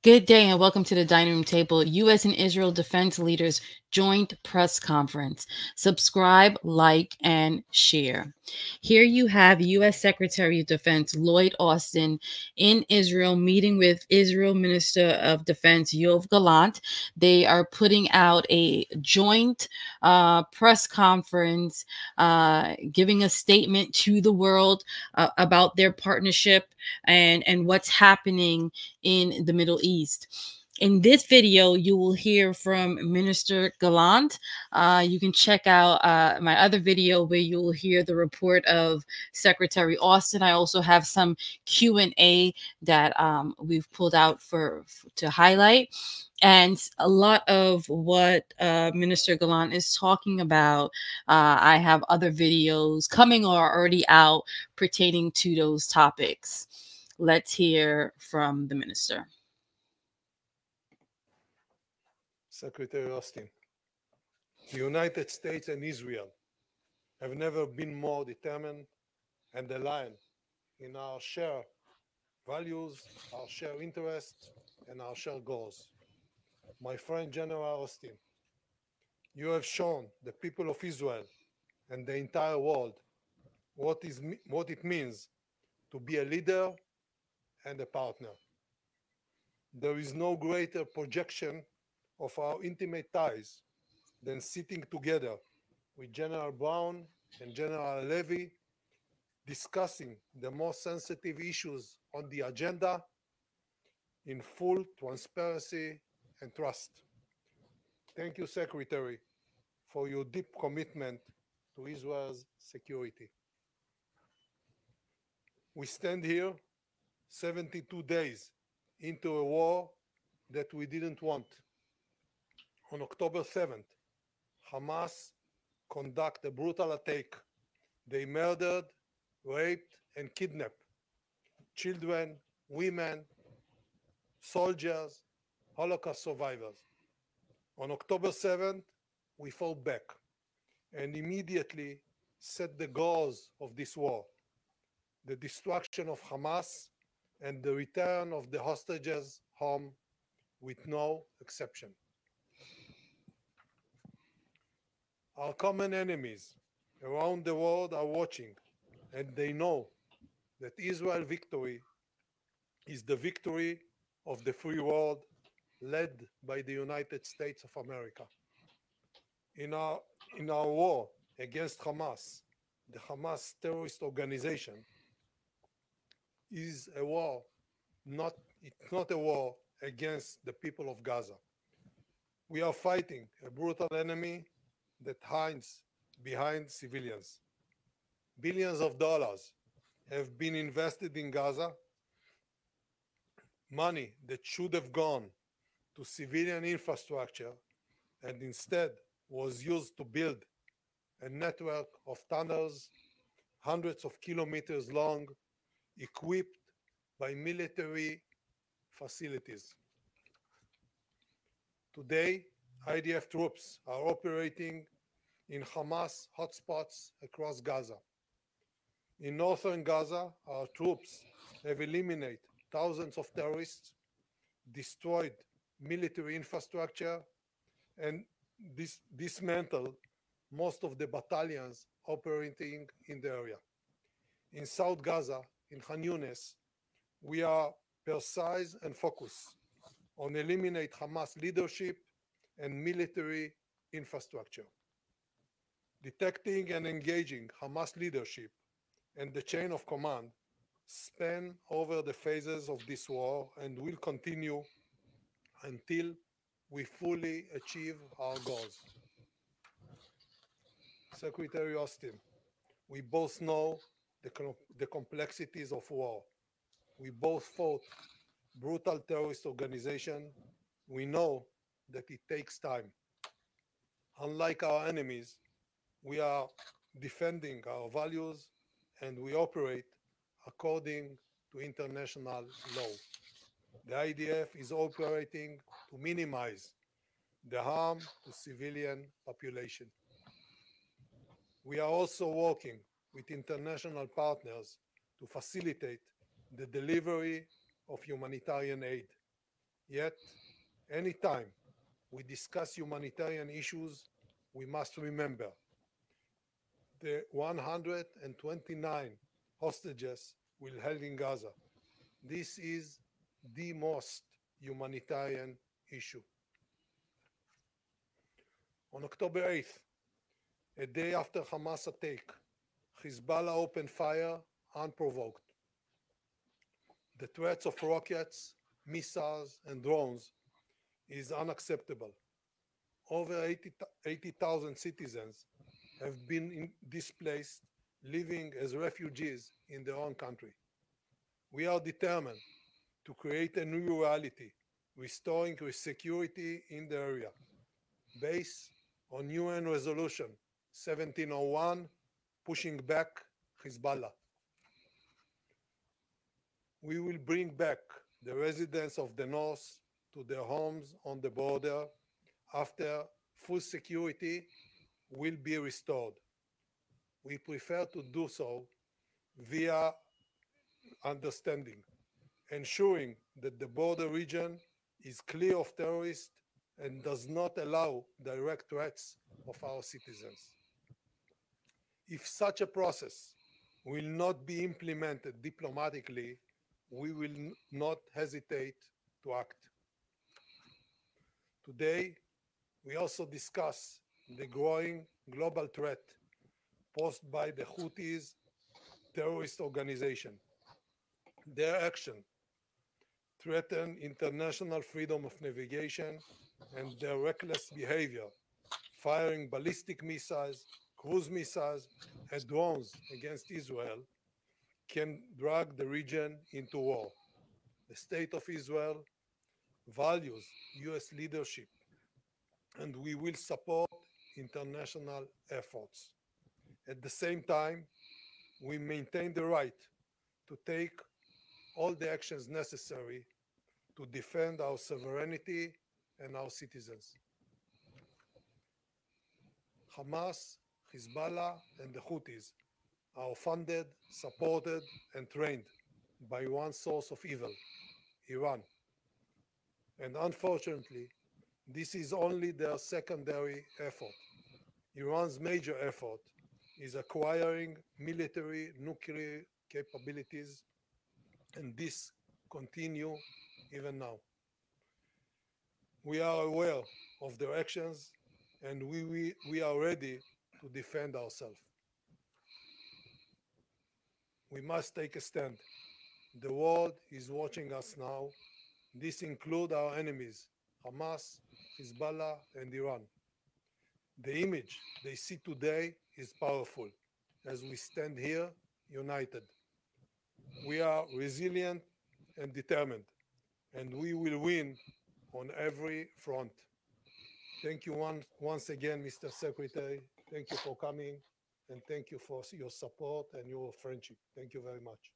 Good day and welcome to the Dining Room Table, U.S. and Israel Defense Leaders Joint Press Conference. Subscribe, like, and share. Here you have U.S. Secretary of Defense Lloyd Austin in Israel meeting with Israel Minister of Defense Yoav Gallant. They are putting out a joint press conference, giving a statement to the world about their partnership and what's happening in the Middle East. In this video, you will hear from Minister Gallant. You can check out my other video where you will hear the report of Secretary Austin. I also have some Q&A that we've pulled out to highlight. And a lot of what Minister Gallant is talking about, I have other videos coming or already out pertaining to those topics. Let's hear from the minister. Secretary Austin, the United States and Israel have never been more determined and aligned in our shared values, our shared interests, and our shared goals. My friend General Austin, you have shown the people of Israel and the entire world what it means to be a leader and a partner. There is no greater projection of our intimate ties than sitting together with General Brown and General Levy, discussing the most sensitive issues on the agenda in full transparency and trust. Thank you, Secretary, for your deep commitment to Israel's security. We stand here 72 days into a war that we didn't want. On October 7th, Hamas conducted a brutal attack. They murdered, raped, and kidnapped children, women, soldiers, Holocaust survivors. On October 7th, we fought back and immediately set the goals of this war: the destruction of Hamas and the return of the hostages home with no exception. Our common enemies around the world are watching, and they know that Israel's victory is the victory of the free world led by the United States of America. In our war against Hamas, the Hamas terrorist organization is a war, it's not a war against the people of Gaza. We are fighting a brutal enemy that hides behind civilians. Billions of dollars have been invested in Gaza, money that should have gone to civilian infrastructure and instead was used to build a network of tunnels hundreds of kilometers long, equipped by military facilities. Today, IDF troops are operating in Hamas hotspots across Gaza. In northern Gaza, our troops have eliminated thousands of terrorists, destroyed military infrastructure, and dismantled most of the battalions operating in the area. In South Gaza, in Khan Yunis, we are precise and focused on eliminate Hamas leadership and military infrastructure. Detecting and engaging Hamas leadership and the chain of command span over the phases of this war and will continue until we fully achieve our goals. Secretary Austin, we both know the complexities of war. We both fought brutal terrorist organization. We know that it takes time. Unlike our enemies, we are defending our values and we operate according to international law. The IDF is operating to minimize the harm to civilian population. We are also working with international partners to facilitate the delivery of humanitarian aid. Yet, anytime we discuss humanitarian issues, we must remember the 129 hostages we held in Gaza. This is the most humanitarian issue. On October 8th, a day after Hamas attack, Hezbollah opened fire unprovoked. The threats of rockets, missiles, and drones is unacceptable. Over 80,000 citizens have been displaced, living as refugees in their own country. We are determined to create a new reality, restoring security in the area, based on UN Resolution 1701, pushing back Hezbollah. We will bring back the residents of the north to their homes on the border after full security will be restored. We prefer to do so via understanding, ensuring that the border region is clear of terrorists and does not allow direct threats of our citizens. If such a process will not be implemented diplomatically, we will not hesitate to act. Today, we also discuss the growing global threat posed by the Houthis terrorist organization. Their action threaten international freedom of navigation, and their reckless behavior, firing ballistic missiles, cruise missiles, and drones against Israel, can drag the region into war. The State of Israel values US leadership, and we will support international efforts. At the same time, we maintain the right to take all the actions necessary to defend our sovereignty and our citizens. Hamas, Hezbollah, and the Houthis are funded, supported, and trained by one source of evil, Iran. And unfortunately, this is only their secondary effort. Iran's major effort is acquiring military nuclear capabilities, and this continue even now. We are aware of their actions, and we are ready to defend ourselves. We must take a stand. The world is watching us now. This includes our enemies, Hamas, Hezbollah, and Iran. The image they see today is powerful as we stand here united. We are resilient and determined, and we will win on every front. Thank you once again, Mr. Secretary. Thank you for coming, and thank you for your support and your friendship. Thank you very much.